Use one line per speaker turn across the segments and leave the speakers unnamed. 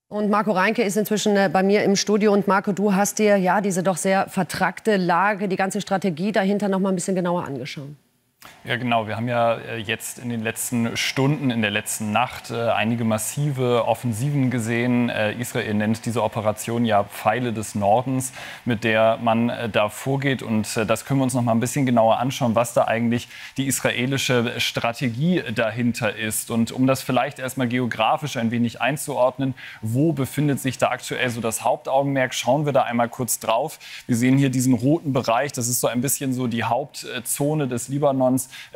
Und Marco Reinke ist inzwischen bei mir im Studio. Und Marco, du hast dir ja diese doch sehr vertrackte Lage, die ganze Strategie dahinter noch mal ein bisschen genauer angeschaut.
Ja, genau. Wir haben ja jetzt in den letzten Stunden, in der letzten Nacht einige massive Offensiven gesehen. Israel nennt diese Operation ja Pfeile des Nordens, mit der man da vorgeht. Und das können wir uns noch mal ein bisschen genauer anschauen, was da eigentlich die israelische Strategie dahinter ist. Und um das vielleicht erstmal geografisch ein wenig einzuordnen, wo befindet sich da aktuell so das Hauptaugenmerk? Schauen wir da einmal kurz drauf. Wir sehen hier diesen roten Bereich. Das ist so ein bisschen so die Hauptzone des Libanons,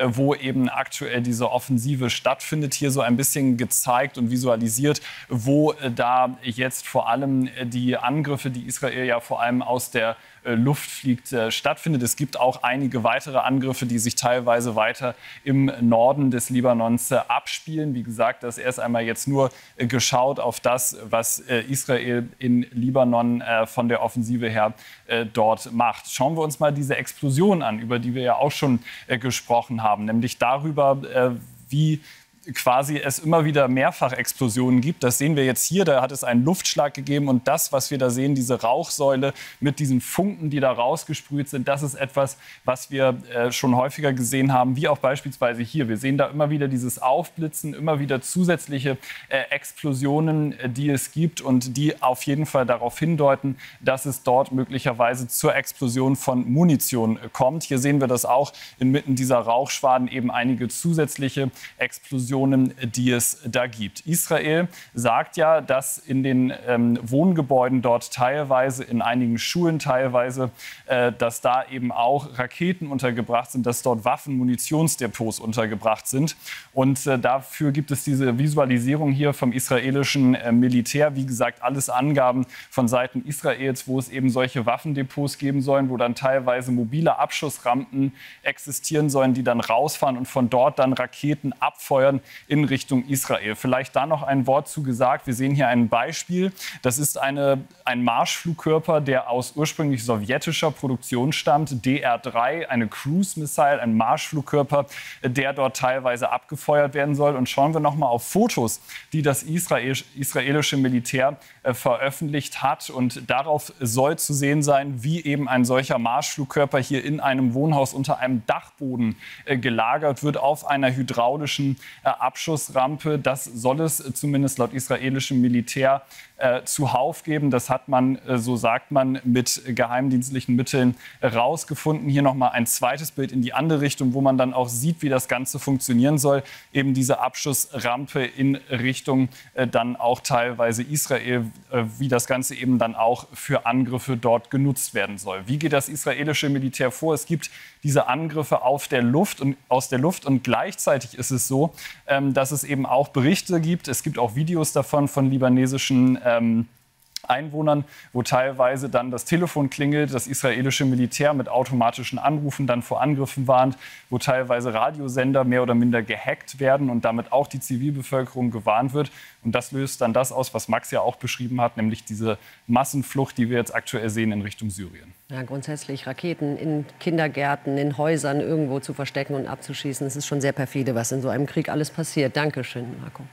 wo eben aktuell diese Offensive stattfindet. Hier so ein bisschen gezeigt und visualisiert, wo da jetzt vor allem die Angriffe, die Israel ja vor allem aus der Luft fliegt, stattfindet. Es gibt auch einige weitere Angriffe, die sich teilweise weiter im Norden des Libanons abspielen. Wie gesagt, das erst einmal jetzt nur geschaut auf das, was Israel in Libanon von der Offensive her dort macht. Schauen wir uns mal diese Explosion an, über die wir ja auch schon gesprochen haben, nämlich darüber, wie quasi es immer wieder Mehrfachexplosionen gibt. Das sehen wir jetzt hier. Da hat es einen Luftschlag gegeben. Und das, was wir da sehen, diese Rauchsäule mit diesen Funken, die da rausgesprüht sind, das ist etwas, was wir schon häufiger gesehen haben, wie auch beispielsweise hier. Wir sehen da immer wieder dieses Aufblitzen, immer wieder zusätzliche Explosionen, die es gibt und die auf jeden Fall darauf hindeuten, dass es dort möglicherweise zur Explosion von Munition kommt. Hier sehen wir das auch inmitten dieser Rauchschwaden, eben einige zusätzliche Explosionen, die es da gibt. Israel sagt ja, dass in den Wohngebäuden dort teilweise, in einigen Schulen teilweise, dass da eben auch Raketen untergebracht sind, dass dort Waffen, Munitionsdepots untergebracht sind. Und dafür gibt es diese Visualisierung hier vom israelischen Militär. Wie gesagt, alles Angaben von Seiten Israels, wo es eben solche Waffendepots geben sollen, wo dann teilweise mobile Abschussrampen existieren sollen, die dann rausfahren und von dort dann Raketen abfeuern in Richtung Israel. Vielleicht da noch ein Wort zu gesagt. Wir sehen hier ein Beispiel. Das ist ein Marschflugkörper, der aus ursprünglich sowjetischer Produktion stammt. DR-3, eine Cruise Missile, ein Marschflugkörper, der dort teilweise abgefeuert werden soll. Und schauen wir noch mal auf Fotos, die das israelische Militär veröffentlicht hat. Und darauf soll zu sehen sein, wie eben ein solcher Marschflugkörper hier in einem Wohnhaus unter einem Dachboden gelagert wird, auf einer hydraulischen Abschussrampe. Das soll es zumindest laut israelischem Militär zuhauf geben. Das hat man, so sagt man, mit geheimdienstlichen Mitteln rausgefunden. Hier noch mal ein zweites Bild in die andere Richtung, wo man dann auch sieht, wie das Ganze funktionieren soll. Eben diese Abschussrampe in Richtung dann auch teilweise Israel, wie das Ganze eben dann auch für Angriffe dort genutzt werden soll. Wie geht das israelische Militär vor? Es gibt diese Angriffe aus der Luft und gleichzeitig ist es so, dass es eben auch Berichte gibt. Es gibt auch Videos davon von libanesischen Einwohnern, wo teilweise dann das Telefon klingelt, das israelische Militär mit automatischen Anrufen dann vor Angriffen warnt, wo teilweise Radiosender mehr oder minder gehackt werden und damit auch die Zivilbevölkerung gewarnt wird. Und das löst dann das aus, was Max ja auch beschrieben hat, nämlich diese Massenflucht, die wir jetzt aktuell sehen in Richtung Syrien.
Ja, grundsätzlich Raketen in Kindergärten, in Häusern irgendwo zu verstecken und abzuschießen, das ist schon sehr perfide, was in so einem Krieg alles passiert. Dankeschön, Marco.